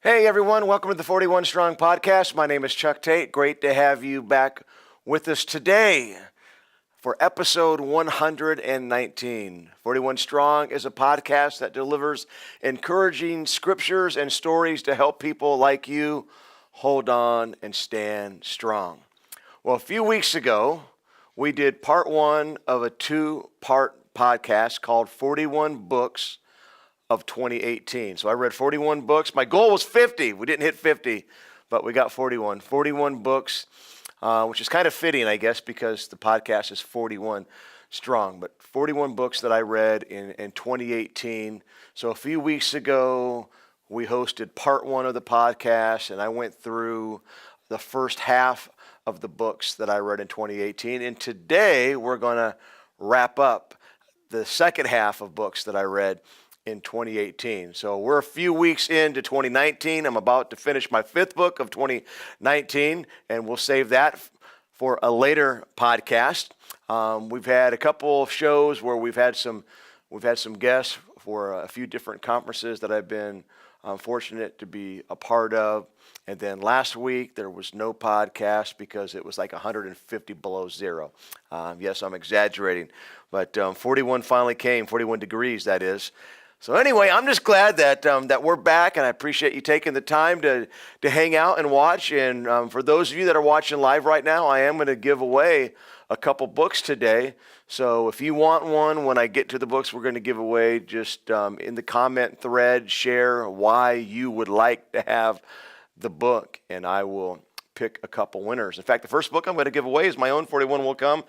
Hey everyone, welcome to the 41 Strong Podcast. My name is Chuck Tate. Great to have you back with us today for episode 119. 41 Strong is a podcast that delivers encouraging scriptures and stories to help people like you hold on and stand strong. Well, a few weeks ago, we did part one of a two-part podcast called 41 Books of 2018. So I read 41 books. My goal was 50. We didn't hit 50, but we got 41. 41 books, which is kind of fitting, I guess, because the podcast is 41 strong. But 41 books that I read in 2018. So a few weeks ago, we hosted part one of the podcast, and I went through the first half of the books that I read in 2018. And today, we're going to wrap up the second half of books that I read in 2018. So we're a few weeks into 2019. I'm about to finish my fifth book of 2019, and we'll save that for a later podcast. We've had a couple of shows where we've had some guests for a few different conferences that I've been fortunate to be a part of. And then last week there was no podcast because it was like 150 below zero. Yes, I'm exaggerating, but 41 finally came, 41 degrees that is. So anyway, I'm just glad that we're back, and I appreciate you taking the time to hang out and watch. And for those of you that are watching live right now, I am going to give away a couple books today. So if you want one, when I get to the books we're going to give away, just in the comment thread, share why you would like to have the book, and I will pick a couple winners. In fact, the first book I'm going to give away is my own 41 Will Come.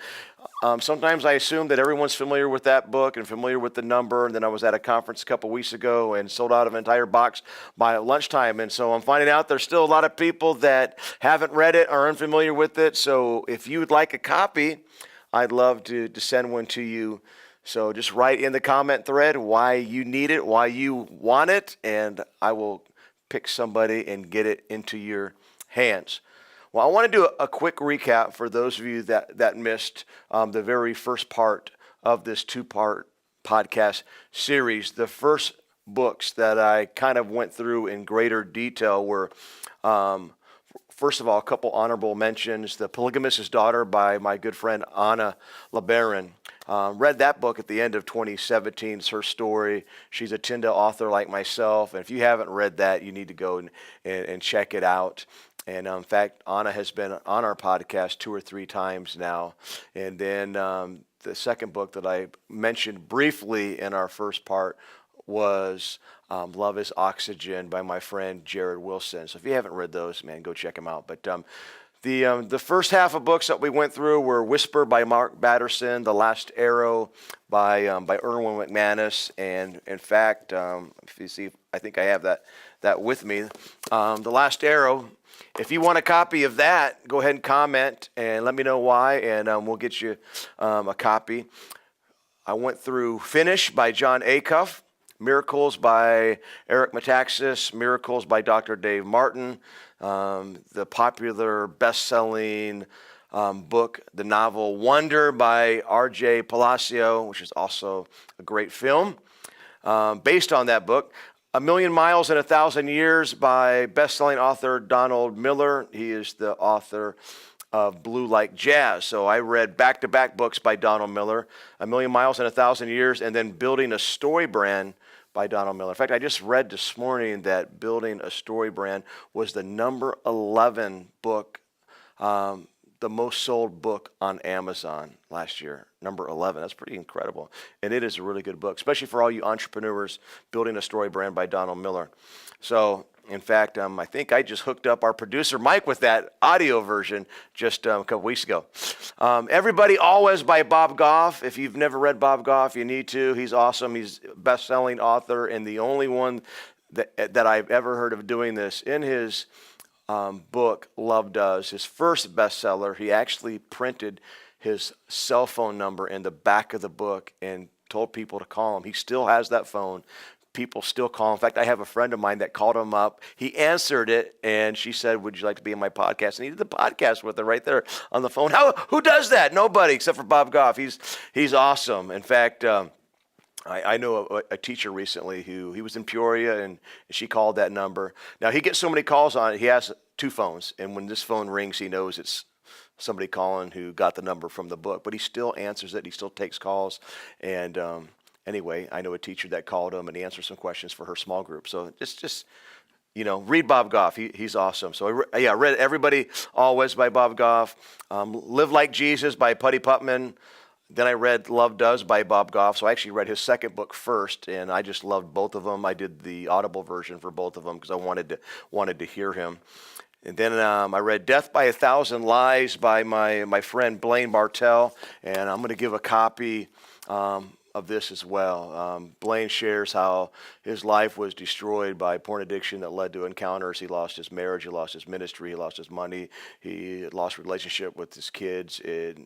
Sometimes I assume that everyone's familiar with that book and familiar with the number. And then I was at a conference a couple weeks ago and sold out of an entire box by lunchtime. And so I'm finding out there's still a lot of people that haven't read it or are unfamiliar with it. So if you would like a copy, I'd love to send one to you. So just write in the comment thread why you need it, why you want it, and I will pick somebody and get it into your hands. Well, I want to do a quick recap for those of you that missed the very first part of this two-part podcast series. The first books that I kind of went through in greater detail were, first of all, a couple honorable mentions. The Polygamist's Daughter by my good friend Anna LeBaron. Read that book at the end of 2017. It's her story. She's a Tyndale author like myself. And if you haven't read that, you need to go and check it out. And in fact, Anna has been on our podcast 2 or 3 times now. And then the second book that I mentioned briefly in our first part was Love is Oxygen by my friend Jared Wilson. So if you haven't read those, man, go check them out. But the first half of books that we went through were Whisper by Mark Batterson, The Last Arrow by Erwin McManus. And in fact, if you see, I think I have that with me. The Last Arrow. If you want a copy of that, go ahead and comment and let me know why, and we'll get you a copy. I went through Finish by John Acuff, Miracles by Eric Metaxas, Miracles by Dr. Dave Martin, the popular best-selling book, the novel Wonder by R.J. Palacio, which is also a great film. Based on that book, A Million Miles in 1,000 Years by best-selling author Donald Miller. He is the author of Blue Like Jazz. So I read back-to-back books by Donald Miller, A Million Miles in 1,000 Years, and then Building a Story Brand by Donald Miller. In fact, I just read this morning that Building a Story Brand was the number 11 book, the most sold book on Amazon last year. Number 11. That's pretty incredible. And it is a really good book, especially for all you entrepreneurs. Building a Story Brand by Donald Miller. So, in fact, I think I just hooked up our producer, Mike, with that audio version just a couple weeks ago. Everybody Always by Bob Goff. If you've never read Bob Goff, you need to. He's awesome. He's a best-selling author and the only one that I've ever heard of doing this. In his book, Love Does, his first bestseller, he actually printed his cell phone number in the back of the book and told people to call him. He still has that phone. People still call him. In fact, I have a friend of mine that called him up. He answered it, and she said, "Would you like to be in my podcast?" And he did the podcast with her right there on the phone. Who does that? Nobody except for Bob Goff. He's awesome. In fact, I know a teacher recently who he was in Peoria, and she called that number. Now he gets so many calls on it. He has two phones, and when this phone rings, he knows it's somebody calling who got the number from the book. But he still answers it. He still takes calls. And anyway, I know a teacher that called him, and he answered some questions for her small group. So just read Bob Goff. He's awesome. So I read Everybody Always by Bob Goff, Live Like Jesus by Putty Putman. Then I read Love Does by Bob Goff. So I actually read his second book first, and I just loved both of them. I did the Audible version for both of them because I wanted to hear him. And then I read Death by a Thousand Lies by my friend Blaine Bartell, and I'm going to give a copy of this as well. Blaine shares how his life was destroyed by porn addiction that led to encounters. He lost his marriage, he lost his ministry, he lost his money, he lost relationship with his kids. It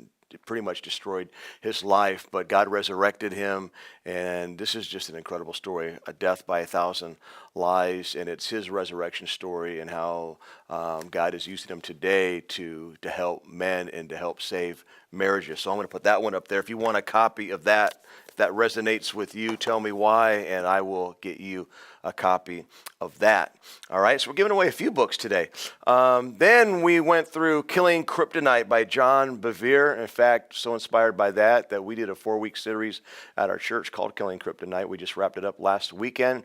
pretty much destroyed his life, but God resurrected him, and this is just an incredible story, a death by a thousand lies, and it's his resurrection story and how God is using him today to help men and to help save marriages. So I'm going to put that one up there. If you want a copy of that, if that resonates with you, tell me why, and I will get you a copy of that. All right, so we're giving away a few books today. Then we went through Killing Kryptonite by John Bevere. In fact, so inspired by that we did a 4-week series at our church called Killing Kryptonite. We just wrapped it up last weekend.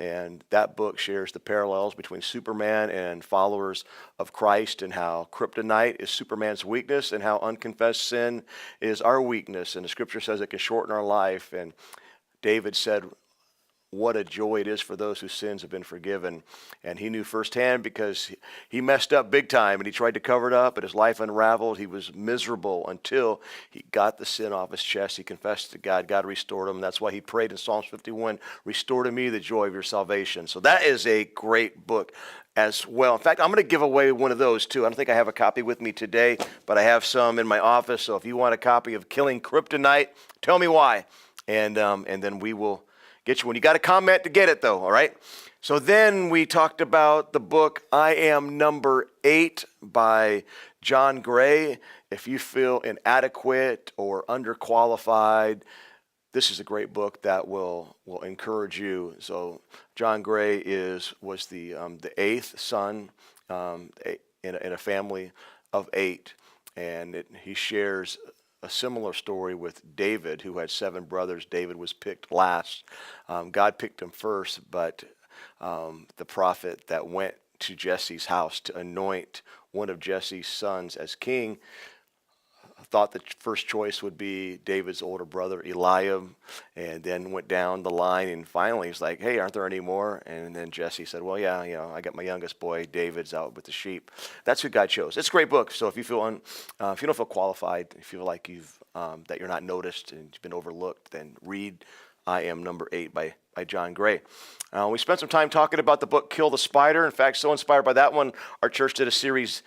And that book shares the parallels between Superman and followers of Christ, and how kryptonite is Superman's weakness and how unconfessed sin is our weakness. And the scripture says it can shorten our life. And David said, what a joy it is for those whose sins have been forgiven. And he knew firsthand because he messed up big time, and he tried to cover it up, and his life unraveled. He was miserable until he got the sin off his chest. He confessed to God. God restored him. That's why he prayed in Psalms 51, restore to me the joy of your salvation. So that is a great book as well. In fact, I'm going to give away one of those too. I don't think I have a copy with me today, but I have some in my office. So if you want a copy of Killing Kryptonite, tell me why. And then we will get you one. You got to comment to get it, though, all right? So then we talked about the book I Am Number 8 by John Gray. If you feel inadequate or underqualified, this is a great book that will encourage you. So John Gray was the 8th son in a family of 8, and he shares a similar story with David, who had 7 brothers. David was picked last. God picked him first, but the prophet that went to Jesse's house to anoint one of Jesse's sons as king thought the first choice would be David's older brother, Eliab, and then went down the line, and finally he's like, hey, aren't there any more? And then Jesse said, well, yeah, I got my youngest boy, David's out with the sheep. That's who God chose. It's a great book. So if you feel if you don't feel qualified, if you feel like that you're not noticed and you've been overlooked, then read I Am Number 8 by John Gray. We spent some time talking about the book Kill the Spider. In fact, so inspired by that one, our church did a series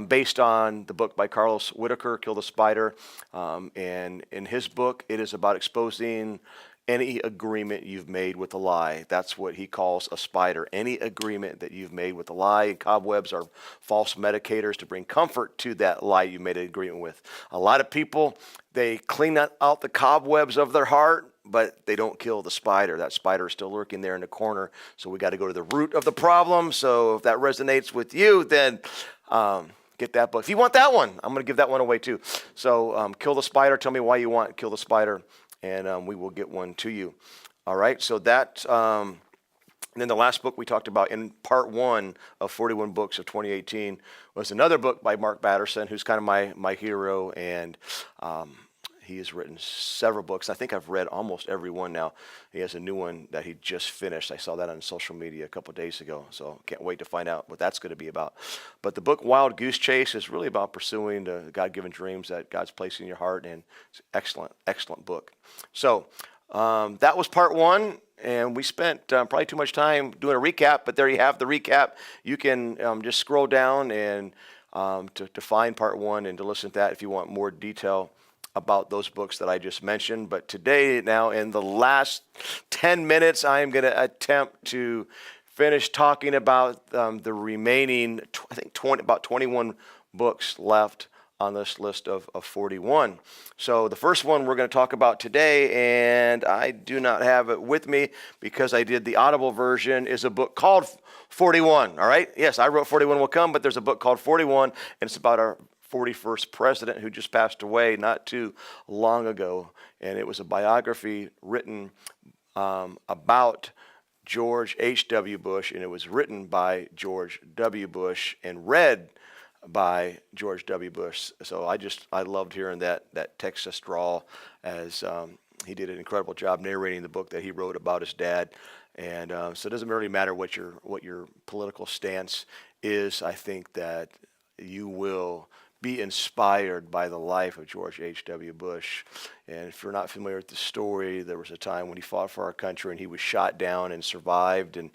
based on the book by Carlos Whitaker, Kill the Spider. And in his book, it is about exposing any agreement you've made with a lie. That's what he calls a spider. Any agreement that you've made with a lie. Cobwebs are false medicators to bring comfort to that lie you made an agreement with. A lot of people, they clean out the cobwebs of their heart, but they don't kill the spider. That spider is still lurking there in the corner. So we got to go to the root of the problem. So if that resonates with you, then get that book. If you want that one, I'm going to give that one away too. So Kill the Spider. Tell me why you want Kill the Spider, and we will get one to you. All right. So that. And then the last book we talked about in part 1 of 41 books of 2018 was another book by Mark Batterson, who's kind of my hero, and he has written several books. I think I've read almost every one now. He has a new one that he just finished. I saw that on social media a couple days ago, so can't wait to find out what that's going to be about. But the book Wild Goose Chase is really about pursuing the God-given dreams that God's placed in your heart, and it's an excellent book. So that was part 1, and we spent probably too much time doing a recap, but there you have the recap. You can just scroll down and to find part 1 and to listen to that if you want more detail about those books that I just mentioned. But today, now in the last 10 minutes, I am going to attempt to finish talking about the remaining, about 21 books left on this list of 41. So the first one we're going to talk about today, and I do not have it with me because I did the Audible version, is a book called 41, all right? Yes, I wrote 41 Will Come, but there's a book called 41, and it's about our 41st president who just passed away not too long ago. And it was a biography written about George H.W. Bush, and it was written by George W. Bush and read by George W. Bush. So I loved hearing that Texas drawl as he did an incredible job narrating the book that he wrote about his dad. And so it doesn't really matter what your political stance is. I think that you will be inspired by the life of George H.W. Bush. And if you're not familiar with the story, there was a time when he fought for our country and he was shot down and survived. And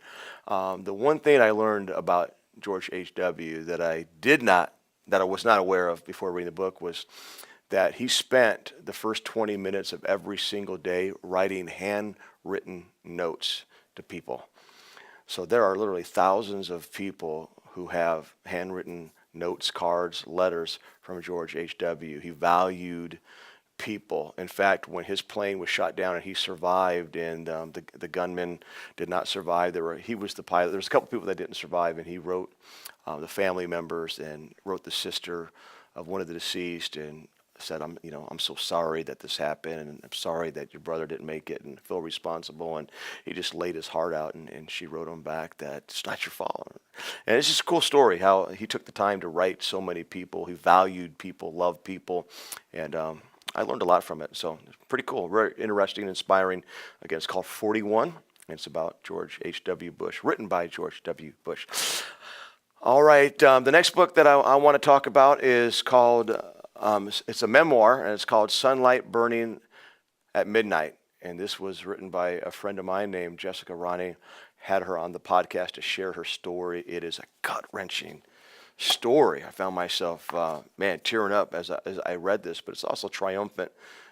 the one thing I learned about George H.W. that I was not aware of before reading the book was that he spent the first 20 minutes of every single day writing handwritten notes to people. So there are literally thousands of people who have handwritten notes, cards, letters from George H.W. He valued people. In fact, when his plane was shot down and he survived, and the gunman did not survive, he was the pilot. There was a couple people that didn't survive, and he wrote the family members and wrote the sister of one of the deceased and said, I'm so sorry that this happened, and I'm sorry that your brother didn't make it, and feel responsible. And he just laid his heart out, and she wrote him back that it's not your fault. And it's just a cool story how he took the time to write so many people. He valued people, loved people, and I learned a lot from it. So it's pretty cool, very interesting, inspiring. Again, it's called 41, and it's about George H.W. Bush, written by George W. Bush. All right, the next book that I want to talk about is called it's a memoir, and it's called Sunlight Burning at Midnight. And this was written by a friend of mine named Jessica Ronnie. Had her on the podcast to share her story. It is a gut-wrenching story. I found myself, tearing up as I read this, but it's also triumphant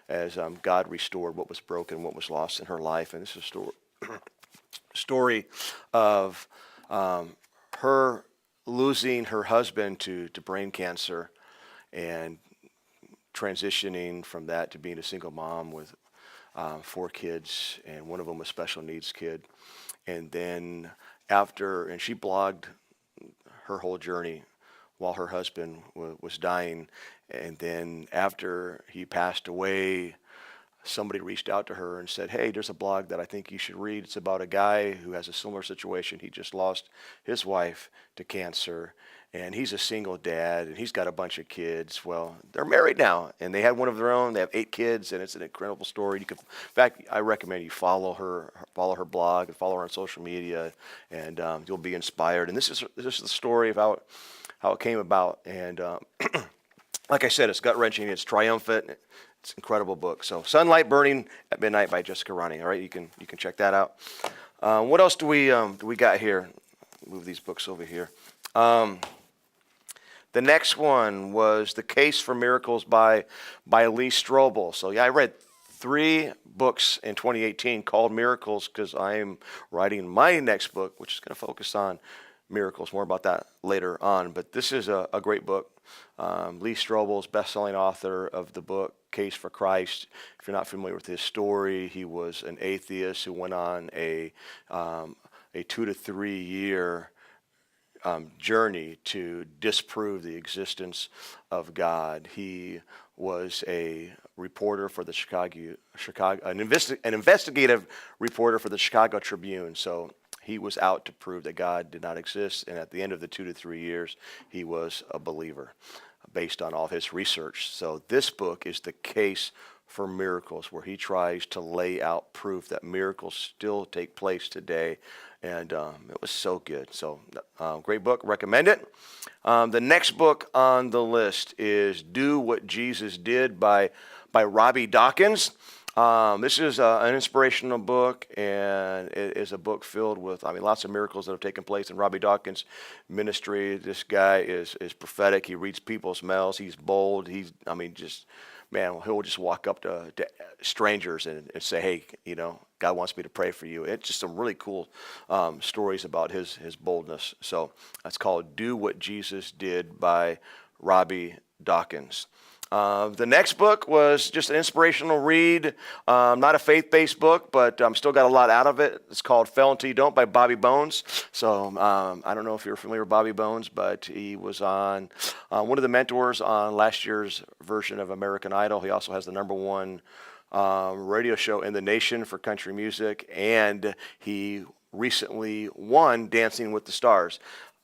as God restored what was broken, what was lost in her life. And this is a story of her losing her husband to brain cancer and transitioning from that to being a single mom with 4 kids, and one of them a special needs kid. And then and she blogged her whole journey while her husband was dying. And then after he passed away, somebody reached out to her and said, hey, there's a blog that I think you should read. It's about a guy who has a similar situation. He just lost his wife to cancer, and he's a single dad, and he's got a bunch of kids. Well, they're married now, and they had one of their own. They have 8 kids, and it's an incredible story. In fact, I recommend you follow her blog and follow her on social media, and you'll be inspired. And this is the story of how it came about. And like I said, it's gut-wrenching. It's triumphant. It's an incredible book. So, Sunlight Burning at Midnight by Jessica Ronnie. All right, you can check that out. What else do we got here? Move these books over here. The next one was The Case for Miracles by Lee Strobel. So yeah, I read 3 books in 2018 called Miracles because I am writing my next book, which is going to focus on miracles. More about that later on. But this is a great book. Lee Strobel's best-selling author of the book Case for Christ. If you're not familiar with his story, he was an atheist who went on a 2 to 3 year journey to disprove the existence of God. He was a reporter for the an investigative reporter for the Chicago Tribune. So he was out to prove that God did not exist, and at the end of the 2 to 3 years, he was a believer based on all his research. So this book is The Case for Miracles, where he tries to lay out proof that miracles still take place today. And it was so good. So great book, recommend it. The next book on the list is Do What Jesus Did by Robbie Dawkins. This is an inspirational book, and it is a book filled with, lots of miracles that have taken place in Robbie Dawkins' ministry. This guy is prophetic. He reads people's mails. He's bold. He'll just walk up to strangers and say, hey, God wants me to pray for you. It's just some really cool stories about his boldness. So that's called Do What Jesus Did by Robbie Dawkins. The next book was just an inspirational read, not a faith-based book, but still got a lot out of it. It's called Fell Until You Don't by Bobby Bones. So I don't know if you're familiar with Bobby Bones, but he was on one of the mentors on last year's version of American Idol. He also has the #1 radio show in the nation for country music, and he recently won Dancing with the Stars.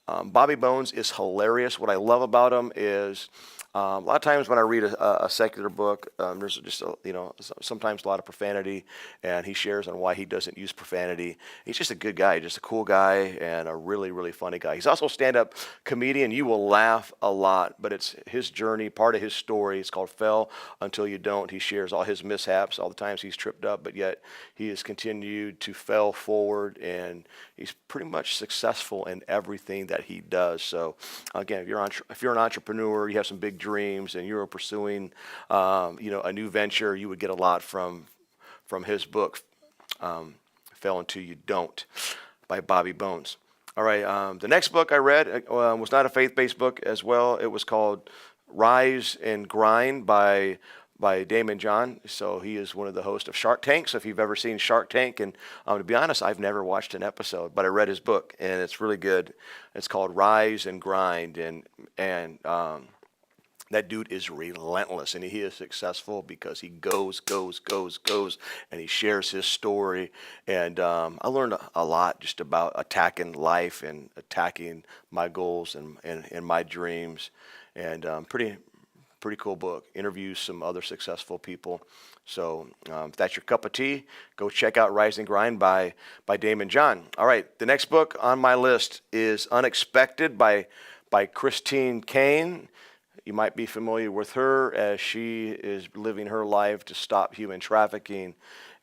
Bobby Bones is hilarious. What I love about him is a lot of times when I read a secular book, there's just sometimes a lot of profanity, and he shares on why he doesn't use profanity. He's just a good guy, just a cool guy, and a really, really funny guy. He's also a stand-up comedian. You will laugh a lot, but it's his journey, part of his story. It's called Fell Until You Don't. He shares all his mishaps, all the times he's tripped up, but yet he has continued to fail forward, and he's pretty much successful in everything that he does. So again, if you're an entrepreneur, you have some big dreams, and you're pursuing a new venture, you would get a lot from his book, Fell Until You Don't by Bobby Bones. All right, the next book I read was not a faith-based book as well. It was called Rise and Grind by Damon John. So he is one of the hosts of Shark Tank. So if you've ever seen Shark Tank, and to be honest, I've never watched an episode, but I read his book, and it's really good. It's called Rise and Grind, and that dude is relentless, and he is successful because he goes, and he shares his story. And I learned a lot just about attacking life and attacking my goals and my dreams. And pretty cool book. Interviews some other successful people. So if that's your cup of tea, go check out Rise and Grind by Damon John. All right, the next book on my list is Unexpected by Christine Caine. You might be familiar with her as she is living her life to stop human trafficking,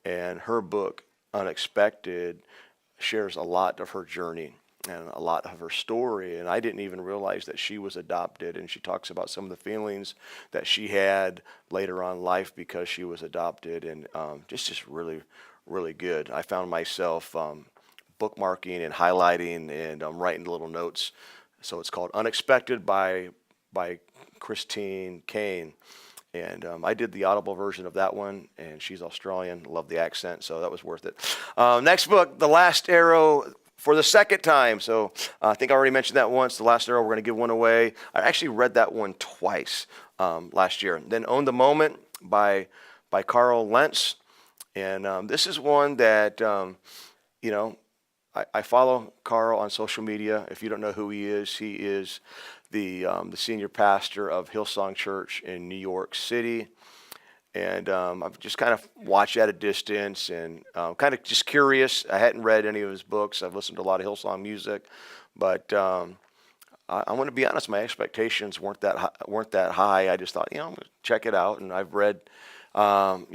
and her book, Unexpected, shares a lot of her journey and a lot of her story, and I didn't even realize that she was adopted, and she talks about some of the feelings that she had later on in life because she was adopted, and just really, really good. I found myself bookmarking and highlighting and writing little notes. So it's called Unexpected by Christine Caine, and I did the Audible version of that one, and she's Australian. Love the accent, so that was worth it. Next book, The Last Arrow, for the second time. So I think I already mentioned that once. The Last Arrow, we're going to give one away. I actually read that one twice last year. Then Own the Moment by Carl Lentz, and this is one that I follow Carl on social media. If you don't know who he is the senior pastor of Hillsong Church in New York City. And I've just kind of watched at a distance and kind of just curious. I hadn't read any of his books. I've listened to a lot of Hillsong music. But I want to be honest, my expectations weren't that high. I just thought, I'm going to check it out. And I've read, Brian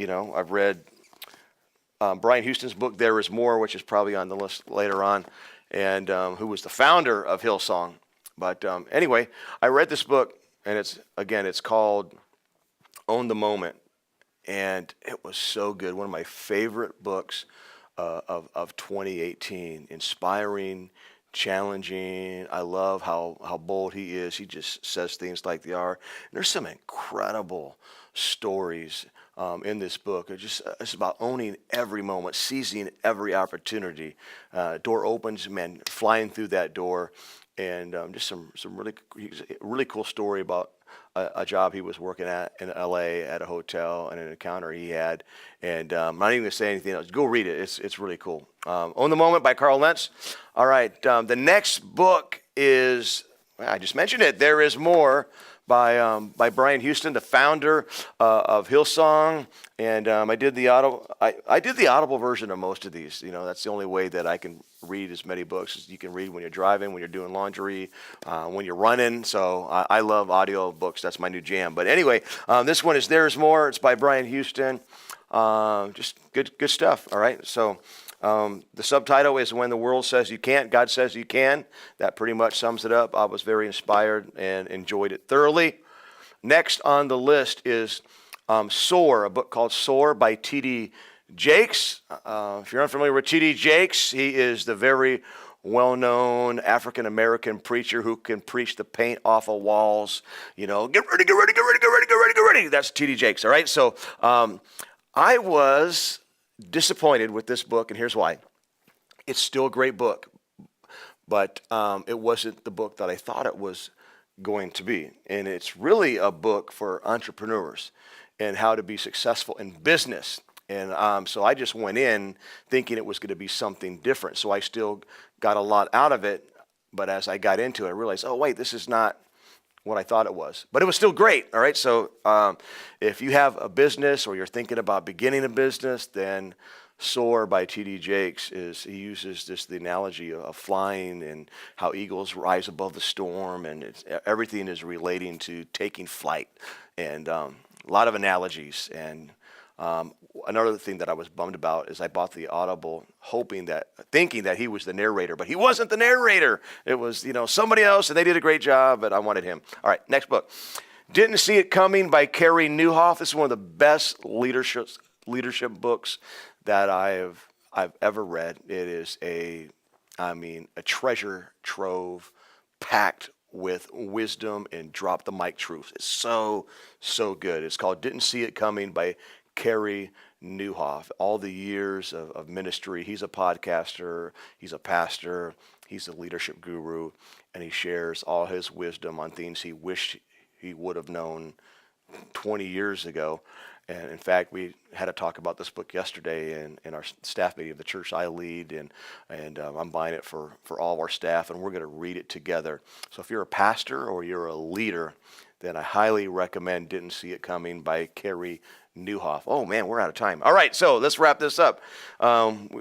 Houston's book, There Is More, which is probably on the list later on, and who was the founder of Hillsong. But anyway, I read this book, and it's called Own the Moment, and it was so good. One of my favorite books of 2018. Inspiring, challenging. I love how bold he is. He just says things like they are. And there's some incredible stories in this book. It's about owning every moment, seizing every opportunity. Door opens, man, flying through that door. And just some really cool story about a job he was working at in L.A. at a hotel and an encounter he had. And I'm not even going to say anything else. Go read it. It's really cool. Own the Moment by Carl Lentz. All right. The next book is, I just mentioned it, There Is More by Brian Houston, the founder of Hillsong, and I did the Audible version of most of these. That's the only way that I can read as many books as you can read when you're driving, when you're doing laundry, when you're running. So I love audio books. That's my new jam. But anyway, this one is There Is More. It's by Brian Houston. Just good stuff. All right. So the subtitle is When the World Says You Can't, God Says You Can. That pretty much sums it up. I was very inspired and enjoyed it thoroughly. Next on the list is Soar, a book called Soar by T.D. Jakes. If you're unfamiliar with T.D. Jakes, he is the very well-known African-American preacher who can preach the paint off of walls. Get ready, get ready, get ready, get ready, get ready, get ready. That's T.D. Jakes, all right? So I was disappointed with this book, and here's why. It's still a great book, but it wasn't the book that I thought it was going to be. And it's really a book for entrepreneurs and how to be successful in business. And so I just went in thinking it was going to be something different. So I still got a lot out of it, but as I got into it, I realized, oh, wait, this is not what I thought it was. But it was still great, all right? So if you have a business or you're thinking about beginning a business, then Soar by T.D. Jakes he uses the analogy of flying and how eagles rise above the storm, and everything is relating to taking flight, and a lot of analogies. And another thing that I was bummed about is I bought the Audible thinking that he was the narrator, but he wasn't the narrator. It was somebody else, and they did a great job, but I wanted him. All right, next book. Didn't See It Coming by Carey Nieuwhof. This is one of the best leadership books that I've ever read. It is a treasure trove packed with wisdom and drop the mic truth. It's so good. It's called Didn't See It Coming by Carey Nieuwhof. All the years of ministry. He's a podcaster, he's a pastor, he's a leadership guru, and he shares all his wisdom on things he wished he would have known 20 years ago. And in fact, we had to talk about this book yesterday in our staff meeting of the church I lead, and I'm buying it for all of our staff, and we're going to read it together. So if you're a pastor or you're a leader, then I highly recommend Didn't See It Coming by Carey Nieuwhof. Oh man, we're out of time. All right, so let's wrap this up.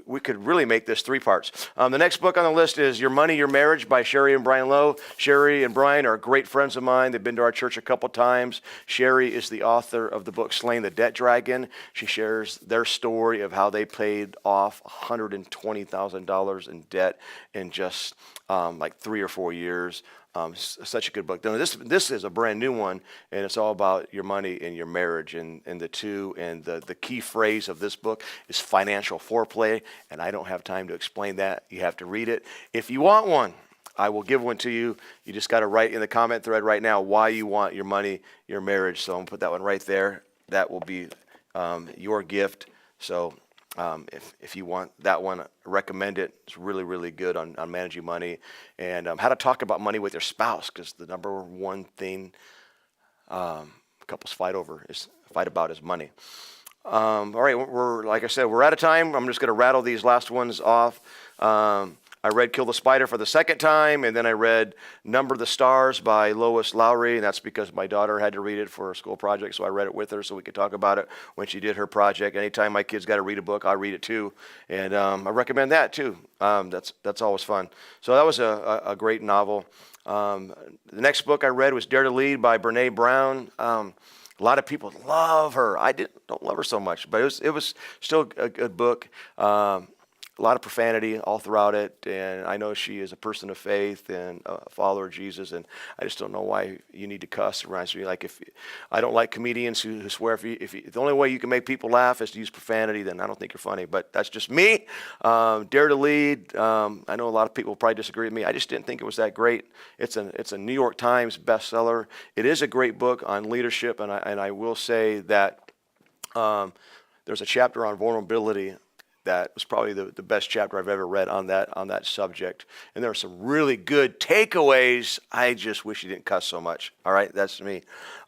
We could really make this 3 parts. The next book on the list is Your Money, Your Marriage by Sherry and Brian Lowe. Sherry and Brian are great friends of mine. They've been to our church a couple times. Sherry is the author of the book Slaying the Debt Dragon. She shares their story of how they paid off $120,000 in debt in just like 3 or 4 years. Such a good book. Now, this is a brand new one, and it's all about your money and your marriage, and the key phrase of this book is financial foreplay, and I don't have time to explain that. You have to read it. If you want one, I will give one to you. You just got to write in the comment thread right now why you want your money, your marriage. So I'm going to put that one right there. That will be your gift. So if you want that one, recommend it. It's really, really good on managing money and how to talk about money with your spouse, because the number one thing couples fight about is money. All right, like I said, we're out of time. I'm just going to rattle these last ones off. I read Kill the Spider for the second time, and then I read Number the Stars by Lois Lowry, and that's because my daughter had to read it for a school project, so I read it with her so we could talk about it when she did her project. Anytime my kids got to read a book, I read it too, and I recommend that too. That's always fun. So that was a great novel. The next book I read was Dare to Lead by Brene Brown. A lot of people love her. I don't love her so much, but it was still a good book. A lot of profanity all throughout it, and I know she is a person of faith and a follower of Jesus, and I just don't know why you need to cuss around me. Like, if I don't like comedians who swear. If the only way you can make people laugh is to use profanity, then I don't think you're funny. But that's just me. Dare to Lead. I know a lot of people probably disagree with me. I just didn't think it was that great. It's a New York Times bestseller. It is a great book on leadership, and I will say that there's a chapter on vulnerability that was probably the best chapter I've ever read on that subject. And there are some really good takeaways. I just wish you didn't cuss so much. All right, that's me.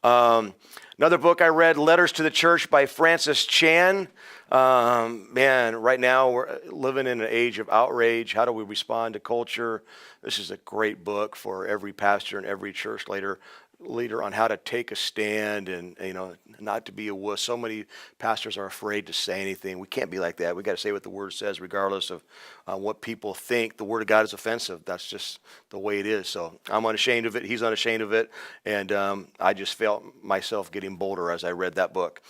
Another book I read, Letters to the Church by Francis Chan. Man, right now we're living in an age of outrage. How do we respond to culture? This is a great book for every pastor and every church leader on how to take a stand and not to be a wuss. So many pastors are afraid to say anything. We can't be like that. We got to say what the Word says, regardless of what people think. The Word of God is offensive. That's just the way it is. So I'm unashamed of it. He's unashamed of it, and I just felt myself getting bolder as I read that book.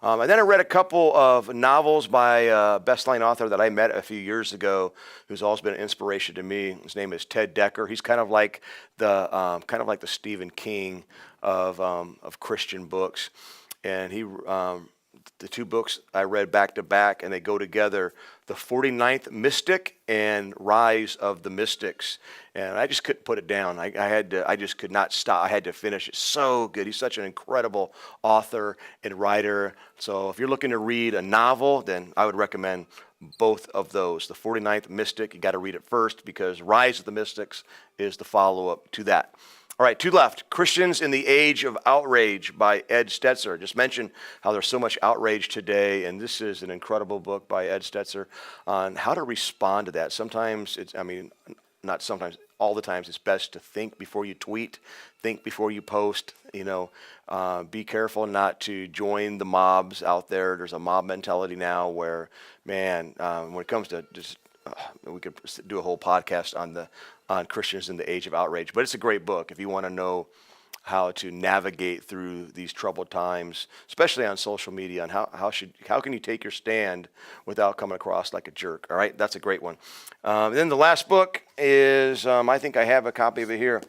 And then I read a couple of novels by a best-selling author that I met a few years ago, who's always been an inspiration to me. His name is Ted Decker. He's kind of like the Stephen King of Christian books, and he the two books I read back to back, and they go together, The 49th Mystic and Rise of the Mystics. And I just couldn't put it down. I just could not stop. I had to finish it. So good. He's such an incredible author and writer. So if you're looking to read a novel, then I would recommend both of those. The 49th Mystic, you got to read it first, because Rise of the Mystics is the follow-up to that. All right, two left. Christians in the Age of Outrage by Ed Stetzer. Just mentioned how there's so much outrage today, and this is an incredible book by Ed Stetzer on how to respond to that. Sometimes not sometimes, all the times, it's best to think before you tweet, think before you post. Be careful not to join the mobs out there. There's a mob mentality now where, man, when it comes to just, we could do a whole podcast on Christians in the Age of Outrage. But it's a great book if you want to know how to navigate through these troubled times, especially on social media, and how can you take your stand without coming across like a jerk. All right, that's a great one. Then the last book is, I think I have a copy of it here,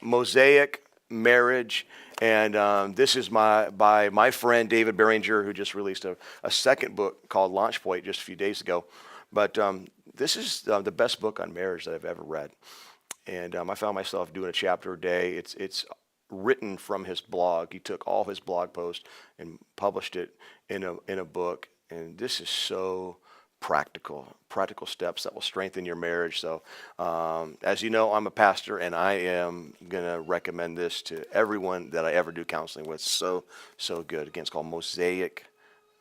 Mosaic Marriage. And this is by my friend David Barringer, who just released a second book called Launch Point just a few days ago. But this is the best book on marriage that I've ever read. And I found myself doing a chapter a day. It's written from his blog. He took all his blog posts and published it in a book. And this is so practical steps that will strengthen your marriage. So as you know, I'm a pastor, and I am going to recommend this to everyone that I ever do counseling with. So good. Again, it's called Mosaic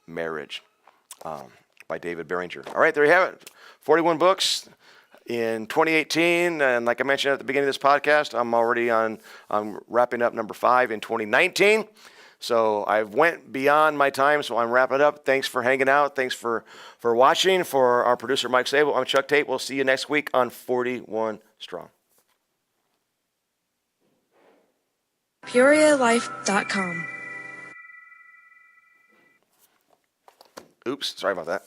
Marriage. By David Barringer. All right, there you have it. 41 books in 2018, and like I mentioned at the beginning of this podcast, I'm wrapping up number 5 in 2019. So I went beyond my time, so I'm wrapping it up. Thanks for hanging out. Thanks for watching. For our producer, Mike Sable, I'm Chuck Tate. We'll see you next week on 41 Strong. PeoriaLife.com. Oops, sorry about that.